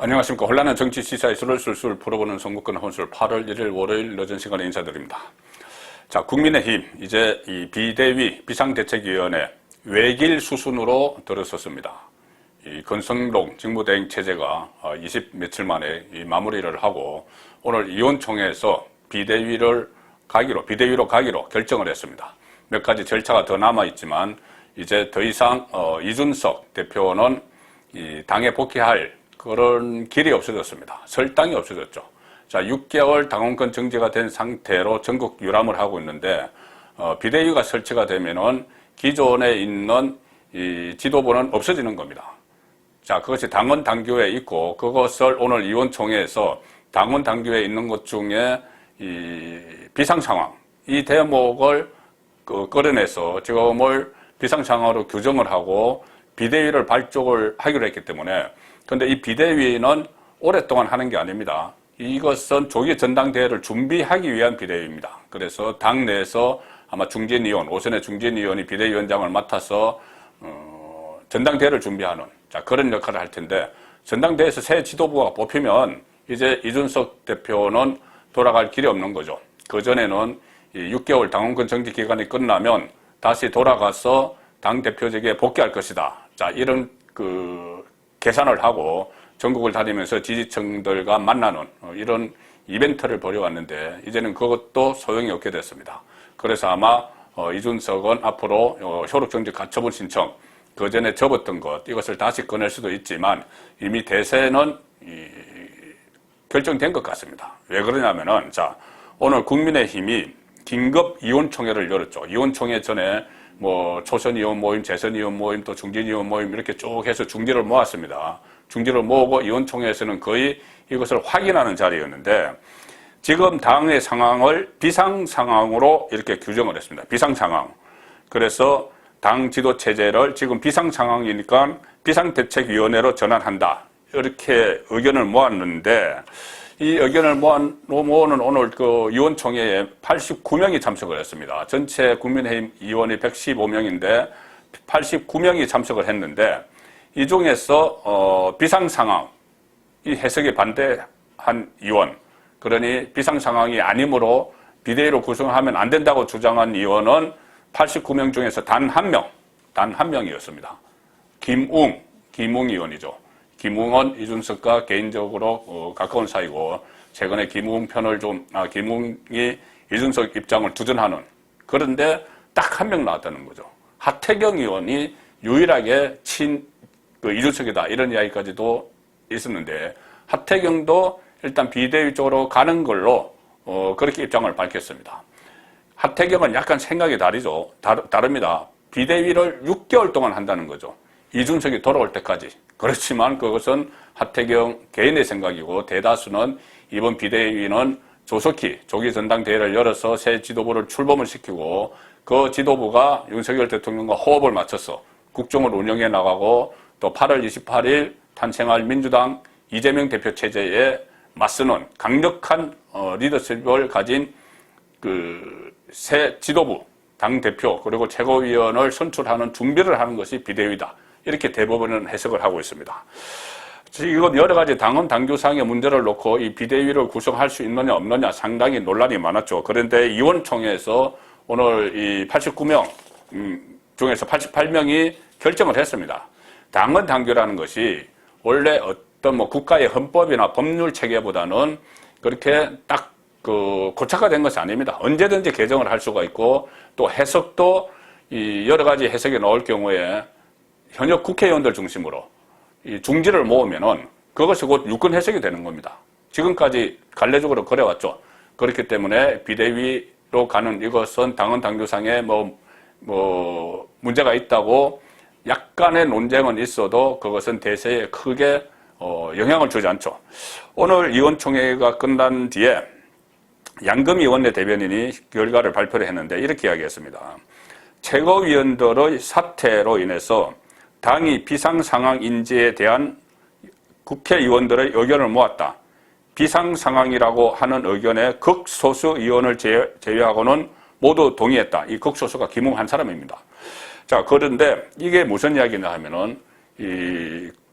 안녕하십니까. 혼란한 정치 시사 이슈를 술술 풀어보는 선거권 혼술 8월 1일 월요일 늦은 시간에 인사드립니다. 자, 국민의힘 이제 이 비대위 비상대책위원회 외길 수순으로 들어섰습니다. 이 권성동 직무대행 체제가 20 며칠 만에 이 마무리를 하고 오늘 의원총회에서 비대위로 가기로 결정을 했습니다. 몇 가지 절차가 더 남아 있지만 이제 더 이상 이준석 대표는 이 당에 복귀할 그런 길이 없어졌습니다. 설당이 없어졌죠. 자, 6개월 당원권 정지가 된 상태로 전국 유람을 하고 있는데 비대위가 설치가 되면은 기존에 있는 이 지도부는 없어지는 겁니다. 자, 그것이 당원 당규에 있고 그것을 오늘 의원총회에서 당원 당규에 있는 것 중에 이 비상 상황 이 대목을 끌어내서 지금을 비상 상황으로 규정을 하고 비대위를 발족을 하기로 했기 때문에 근데 이 비대위는 오랫동안 하는 게 아닙니다. 이것은 조기 전당대회를 준비하기 위한 비대위입니다. 그래서 당 내에서 아마 중진위원, 오선의 중진위원이 비대위원장을 맡아서 전당대회를 준비하는 그런 역할을 할 텐데 전당대회에서 새 지도부가 뽑히면 이제 이준석 대표는 돌아갈 길이 없는 거죠. 그전에는 6개월 당원권 정지 기간이 끝나면 다시 돌아가서 당대표직에 복귀할 것이다. 자, 이런 계산을 하고 전국을 다니면서 지지층들과 만나는 이런 이벤트를 벌여왔는데 이제는 그것도 소용이 없게 됐습니다. 그래서 아마 이준석은 앞으로 효력정지 가처분 신청 그전에 접었던 것 이것을 다시 꺼낼 수도 있지만 이미 대세는 결정된 것 같습니다. 왜 그러냐면은 자, 오늘 국민의힘이 긴급 의원총회를 열었죠. 의원총회 전에 초선 의원 모임, 재선 의원 모임, 또 중진 의원 모임 이렇게 쭉 해서 중지를 모았습니다. 중지를 모으고 의원총회에서는 거의 이것을 확인하는 자리였는데 지금 당의 상황을 비상 상황으로 이렇게 규정을 했습니다. 비상 상황. 그래서 당 지도 체제를 지금 비상 상황이니까 비상대책위원회로 전환한다. 이렇게 의견을 모았는데 이 의견을 모으는 오늘 의원총회에 89명이 참석을 했습니다. 전체 국민의힘 의원이 115명인데 89명이 참석을 했는데 이 중에서 비상상황, 이 해석에 반대한 의원, 그러니 비상상황이 아니므로 비대위로 구성하면 안 된다고 주장한 의원은 89명 중에서 단 한 명이었습니다. 김웅 의원이죠. 김웅은 이준석과 개인적으로 가까운 사이고 최근에 김웅 편을 김웅이 이준석 입장을 두둔하는 그런데 딱 한 명 나왔다는 거죠. 하태경 의원이 유일하게 이준석이다 이런 이야기까지도 있었는데 하태경도 일단 비대위 쪽으로 가는 걸로 그렇게 입장을 밝혔습니다. 하태경은 약간 생각이 다릅니다. 비대위를 6개월 동안 한다는 거죠. 이준석이 돌아올 때까지. 그렇지만 그것은 하태경 개인의 생각이고 대다수는 이번 비대위는 조속히 조기 전당대회를 열어서 새 지도부를 출범을 시키고 그 지도부가 윤석열 대통령과 호흡을 맞춰서 국정을 운영해 나가고 또 8월 28일 탄생할 민주당 이재명 대표 체제에 맞서는 강력한 리더십을 가진 새 지도부, 당대표 그리고 최고위원을 선출하는 준비를 하는 것이 비대위다. 이렇게 대부분은 해석을 하고 있습니다. 지금 여러 가지 당원 당규상의 문제를 놓고 이 비대위를 구성할 수 있느냐 없느냐 상당히 논란이 많았죠. 그런데 의원총회에서 오늘 이 89명 중에서 88명이 결정을 했습니다. 당원 당규라는 것이 원래 어떤 국가의 헌법이나 법률 체계보다는 그렇게 딱 고착화된 것이 아닙니다. 언제든지 개정을 할 수가 있고 또 해석도 여러 가지 해석이 나올 경우에 현역 국회의원들 중심으로 이 중지를 모으면은 그것이 곧 유권 해석이 되는 겁니다. 지금까지 관례적으로 그래왔죠. 그렇기 때문에 비대위로 가는 이것은 당원 당규상에 문제가 있다고 약간의 논쟁은 있어도 그것은 대세에 크게 영향을 주지 않죠. 오늘 의원총회가 끝난 뒤에 양금위원회 대변인이 결과를 발표를 했는데 이렇게 이야기했습니다. 최고위원들의 사퇴로 인해서 당이 비상상황 인지에 대한 국회의원들의 의견을 모았다. 비상상황이라고 하는 의견에 극소수 의원을 제외하고는 모두 동의했다. 이 극소수가 김웅 한 사람입니다. 자, 그런데 이게 무슨 이야기냐 하면은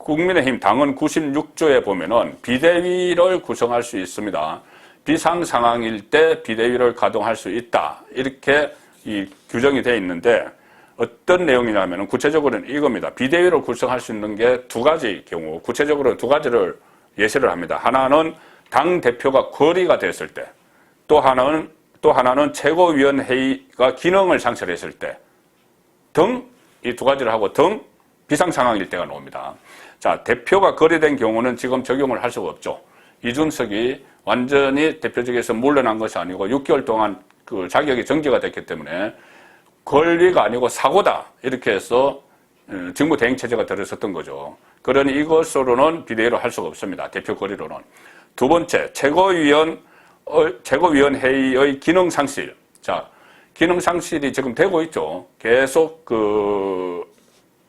국민의힘 당헌 96조에 보면은 비대위를 구성할 수 있습니다. 비상 상황일 때 비대위를 가동할 수 있다. 이렇게 이 규정이 되어 있는데 어떤 내용이냐면은 구체적으로는 이겁니다. 비대위를 구성할 수 있는 게 두 가지 경우, 구체적으로 두 가지를 예시를 합니다. 하나는 당 대표가 거리가 됐을 때, 또 하나는 최고위원회의가 기능을 상실했을 때 등, 이 두 가지를 하고 등 비상 상황일 때가 나옵니다. 자, 대표가 거리된 경우는 지금 적용을 할 수가 없죠. 이준석이 완전히 대표직에서 물러난 것이 아니고 6개월 동안 그 자격이 정지가 됐기 때문에 권리가 아니고 사고다. 이렇게 해서 직무대행체제가 들어섰던 거죠. 그러니 이것으로는 비대위로 할 수가 없습니다. 대표 거리로는. 두 번째, 최고위원회의의 기능 상실. 자, 기능 상실이 지금 되고 있죠. 계속 그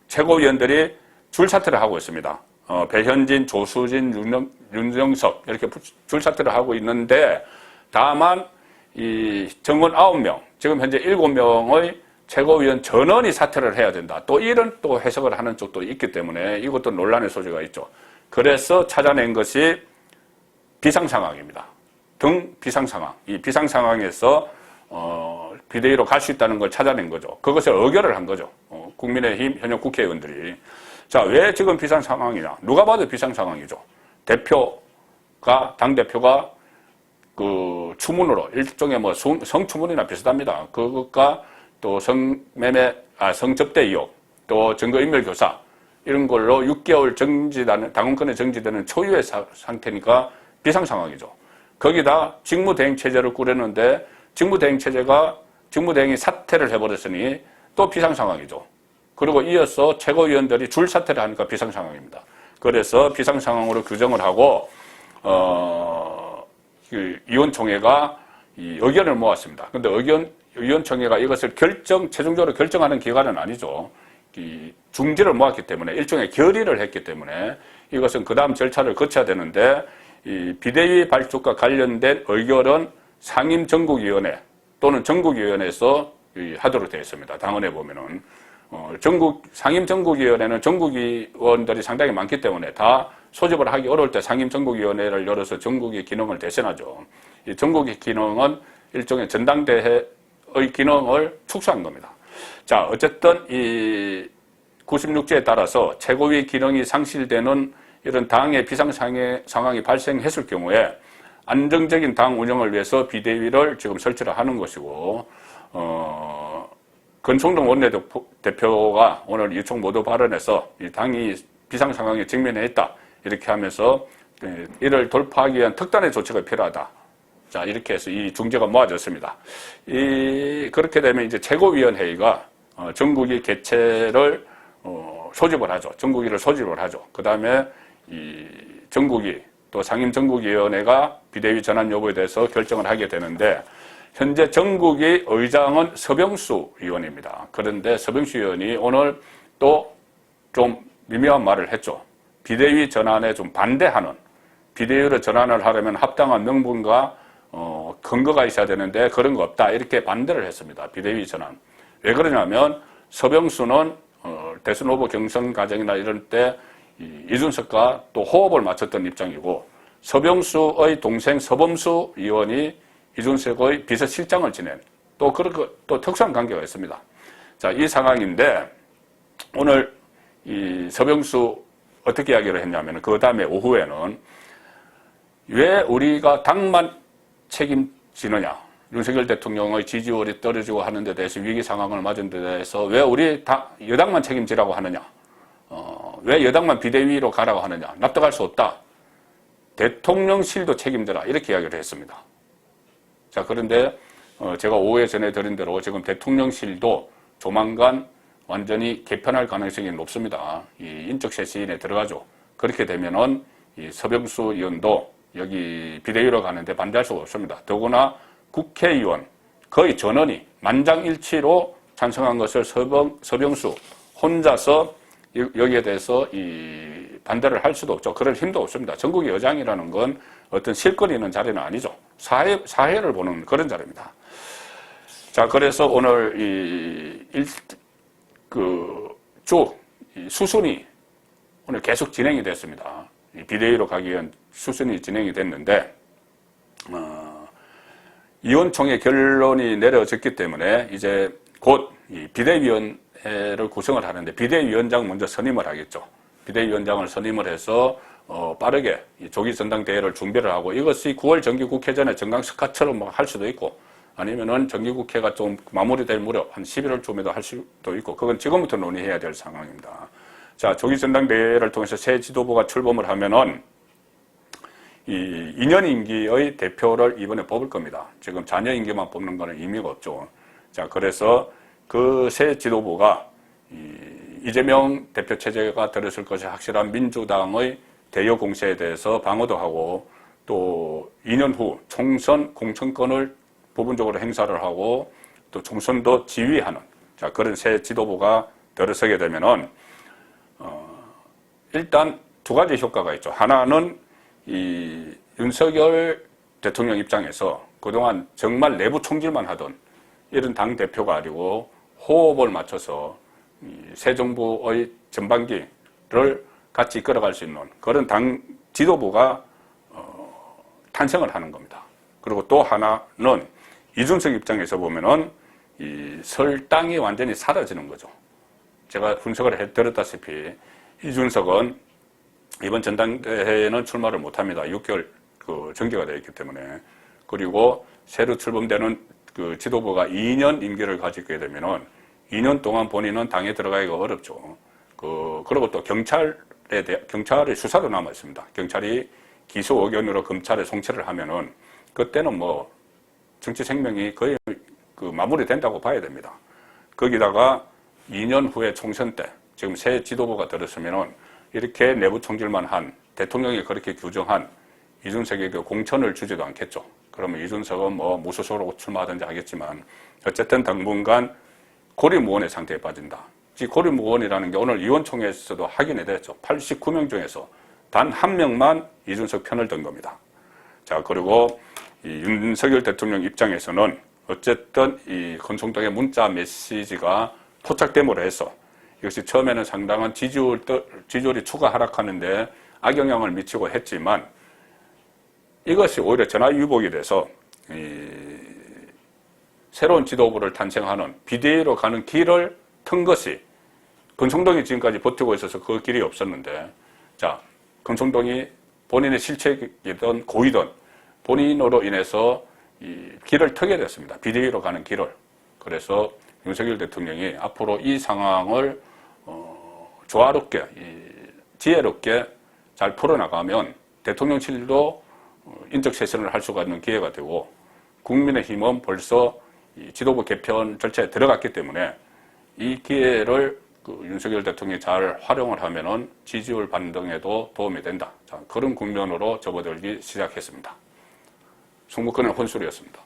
최고위원들이 줄사퇴를 하고 있습니다. 배현진, 조수진, 윤정석 이렇게 줄사퇴를 하고 있는데 다만 이 정원 9명, 지금 현재 7명의 최고위원 전원이 사퇴를 해야 된다. 또 이런 또 해석을 하는 쪽도 있기 때문에 이것도 논란의 소지가 있죠. 그래서 찾아낸 것이 비상상황입니다. 등 비상상황. 이 비상상황에서 비대위로 갈 수 있다는 걸 찾아낸 거죠. 그것을 의결을 한 거죠. 국민의힘 현역 국회의원들이. 자, 왜 지금 비상상황이냐? 누가 봐도 비상상황이죠. 당대표가 그 추문으로 일종의 뭐 성추문이나 비슷합니다. 그것과 또 성접대 의혹, 또 증거인멸교사 이런 걸로 6개월 정지되는 당원권에 정지되는 초유의 상태니까 비상상황이죠. 거기다 직무대행체제를 꾸렸는데 직무대행이 사퇴를 해버렸으니 또 비상상황이죠. 그리고 이어서 최고위원들이 줄사퇴를 하니까 비상상황입니다. 그래서 비상상황으로 규정을 하고 그 위원총회가 이 의견을 모았습니다. 근데 위원총회가 이것을 최종적으로 결정하는 기관은 아니죠. 이 중지를 모았기 때문에 일종의 결의를 했기 때문에 이것은 그 다음 절차를 거쳐야 되는데 이 비대위 발족과 관련된 의결은 상임전국위원회 또는 전국위원회에서 하도록 되어 있습니다. 당원에 보면은 상임전국위원회는 전국위원들이 상당히 많기 때문에 다 소집을 하기 어려울 때 상임전국위원회를 열어서 전국의 기능을 대신하죠. 이 전국의 기능은 일종의 전당대회의 기능을 축소한 겁니다. 자, 어쨌든 이 96조에 따라서 최고위 기능이 상실되는 이런 당의 비상 상황이 발생했을 경우에 안정적인 당 운영을 위해서 비대위를 지금 설치를 하는 것이고, 권총동 원내대표가 오늘 이총 모두 발언에서 이 당이 비상 상황에 직면해 있다. 이렇게 하면서 이를 돌파하기 위한 특단의 조치가 필요하다. 자, 이렇게 해서 이 중재가 모아졌습니다. 그렇게 되면 이제 최고위원회의가 전국위 개최를 소집을 하죠. 전국위를 소집을 하죠. 그 다음에 이 전국위 또 상임전국위원회가 비대위 전환 여부에 대해서 결정을 하게 되는데 현재 전국위 의장은 서병수 의원입니다. 그런데 서병수 의원이 오늘 또 좀 미묘한 말을 했죠. 비대위 전환에 좀 반대하는, 비대위로 전환을 하려면 합당한 명분과 근거가 있어야 되는데 그런 거 없다. 이렇게 반대를 했습니다. 비대위 전환. 왜 그러냐면 서병수는 대선 후보 경선 과정이나 이런 때 이준석과 또 호흡을 맞췄던 입장이고 서병수의 동생 서범수 의원이 이준석의 비서실장을 지낸 또 특수한 관계가 있습니다. 자, 이 상황인데 오늘 이 서병수 어떻게 이야기를 했냐면 그 다음에 오후에는 왜 우리가 당만 책임지느냐. 윤석열 대통령의 지지율이 떨어지고 하는 데 대해서 위기 상황을 맞은 데 대해서 왜 우리 여당만 책임지라고 하느냐. 왜 여당만 비대위로 가라고 하느냐. 납득할 수 없다. 대통령실도 책임져라. 이렇게 이야기를 했습니다. 자, 그런데 제가 오후에 전해드린 대로 지금 대통령실도 조만간 완전히 개편할 가능성이 높습니다. 이 인적 쇄신에 들어가죠. 그렇게 되면은 이 서병수 의원도 여기 비대위로 가는데 반대할 수가 없습니다. 더구나 국회의원 거의 전원이 만장일치로 찬성한 것을 서병수 혼자서 여기에 대해서 이 반대를 할 수도 없죠. 그럴 힘도 없습니다. 전국의 의장이라는 건 어떤 실권 있는 자리는 아니죠. 사회를 보는 그런 자리입니다. 자, 그래서 오늘 수순이 오늘 계속 진행이 됐습니다. 비대위로 가기 위한 수순이 진행이 됐는데 위원총회 결론이 내려졌기 때문에 이제 곧 이 비대위원회를 구성을 하는데 비대위원장 먼저 선임을 하겠죠. 비대위원장을 선임을 해서 빠르게 조기 전당대회를 준비를 하고 이것이 9월 정기국회 전에 정강석화처럼 뭐 할 수도 있고 아니면은 정기국회가 좀 마무리될 무렵 한 11월쯤에도 할 수도 있고 그건 지금부터 논의해야 될 상황입니다. 자, 조기 전당대회를 통해서 새 지도부가 출범을 하면은 이 2년 임기의 대표를 이번에 뽑을 겁니다. 지금 잔여 임기만 뽑는 거는 의미가 없죠. 자, 그래서 그 새 지도부가 이재명 대표 체제가 들었을 것이 확실한 민주당의 대여 공세에 대해서 방어도 하고 또 2년 후 총선 공천권을 부분적으로 행사를 하고 또 총선도 지휘하는 자, 그런 새 지도부가 들어서게 되면은 일단 두 가지 효과가 있죠. 하나는 이 윤석열 대통령 입장에서 그동안 정말 내부 총질만 하던 이런 당 대표가 아니고 호흡을 맞춰서 새 정부의 전반기를 같이 이끌어갈 수 있는 그런 당 지도부가 탄생을 하는 겁니다. 그리고 또 하나는 이준석 입장에서 보면은 이 설당이 완전히 사라지는 거죠. 제가 분석을 해드렸다시피 이준석은 이번 전당대회에는 출마를 못합니다. 6개월 그 정지가 되어 있기 때문에. 그리고 새로 출범되는 그 지도부가 2년 임기를 가지게 되면은 2년 동안 본인은 당에 들어가기가 어렵죠. 그리고 또 경찰의 수사도 남아 있습니다. 경찰이 기소 의견으로 검찰에 송치를 하면은 그때는 뭐 정치 생명이 거의 그 마무리된다고 봐야 됩니다. 거기다가 2년 후에 총선 때 지금 새 지도부가 들었으면은 이렇게 내부 총질만 한 대통령이 그렇게 규정한 이준석에게 공천을 주지도 않겠죠. 그러면 이준석은 뭐 무소속으로 출마하든지 하겠지만 어쨌든 당분간 고리무원의 상태에 빠진다. 이 고리무원이라는 게 오늘 위원총회에서도 확인이 됐죠. 89명 중에서 단 한 명만 이준석 편을 든 겁니다. 자, 그리고 이 윤석열 대통령 입장에서는 어쨌든 이 권총동의 문자 메시지가 포착됨으로 해서 이것이 처음에는 상당한 지지율이 추가 하락하는데 악영향을 미치고 했지만 이것이 오히려 전화위복이 돼서 새로운 지도부를 탄생하는 비대위로 가는 길을 튼 것이 권총동이 지금까지 버티고 있어서 그 길이 없었는데 자, 권총동이 본인의 실책이든 고의든 본인으로 인해서 이 길을 트게 됐습니다. 비대위로 가는 길을. 그래서 윤석열 대통령이 앞으로 이 상황을 조화롭게 지혜롭게 잘 풀어나가면 대통령실도 인적 쇄신을 할 수가 있는 기회가 되고 국민의힘은 벌써 이 지도부 개편 절차에 들어갔기 때문에 이 기회를 그 윤석열 대통령이 잘 활용을 하면은 지지율 반등에도 도움이 된다. 자, 그런 국면으로 접어들기 시작했습니다. 승부권은 혼술이었습니다.